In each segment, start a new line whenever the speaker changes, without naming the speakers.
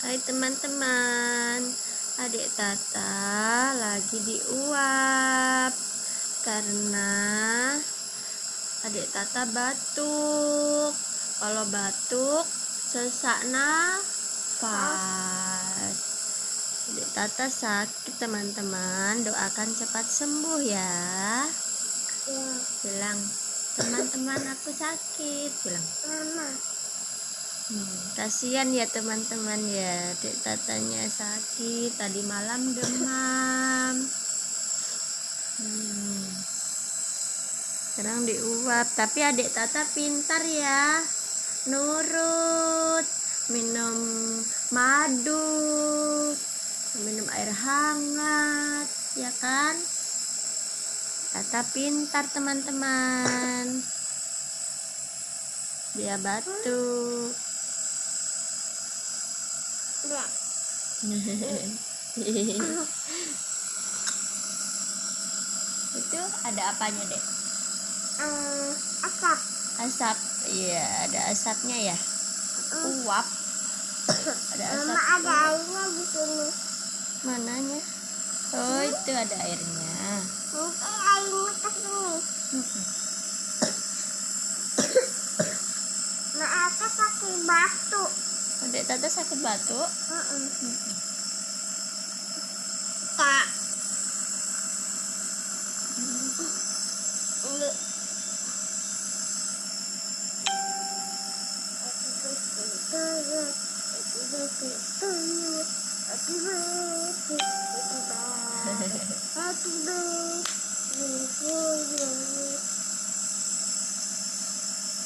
Hai teman-teman, adik Tata lagi diuap karena adik Tata batuk. Kalau batuk sesak nafas. Adik Tata sakit teman-teman, doakan cepat sembuh ya. Bilang, teman-teman aku sakit, bilang.
Mama.
Kasihan ya teman-teman ya, adik Tatanya sakit, tadi malam demam. Sekarang diuap, tapi adik Tata pintar ya, nurut, minum madu, minum air hangat, ya kan? Tata pintar teman-teman, dia batuk.
Ya.
Itu ada apanya dek?
Asap.
Asap, iya ada asapnya ya. Uap. Ada asap.
Mama ada airnya di sini.
Mananya? Oh itu ada airnya.
Mungkin airnya ke sini. Mak aku sakit batuk.
Adik Tata sakit batuk.
Kak.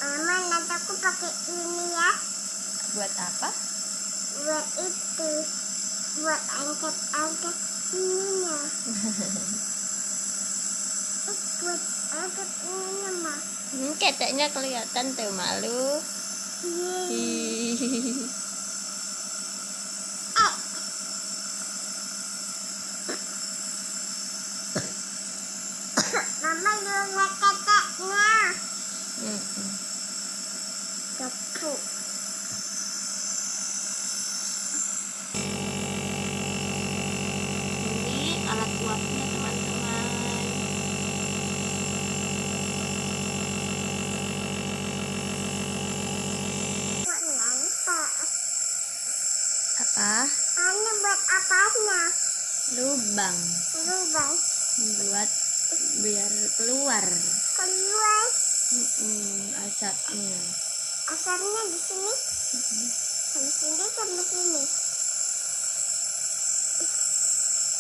Mama, nanti aku pakai ini ya.
Buat apa?
Buat itu. Buat angkat-angkat ininya. Buat angkat ininya, Ma.
Keteknya kelihatan tuh, malu.
Mama lihat keteknya. Tepuk.
Ini alat uapnya teman-teman. Apa?
Ini buat apanya?
Lubang.
Lubang.
Buat biar keluar.
Keluar.
Asapnya.
Asapnya di sini. Di sini sama sini.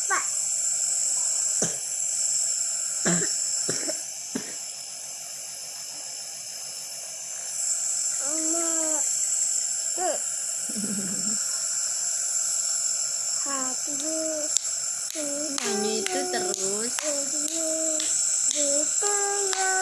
Pak.
Nyanyi itu terus.
Gitu ya.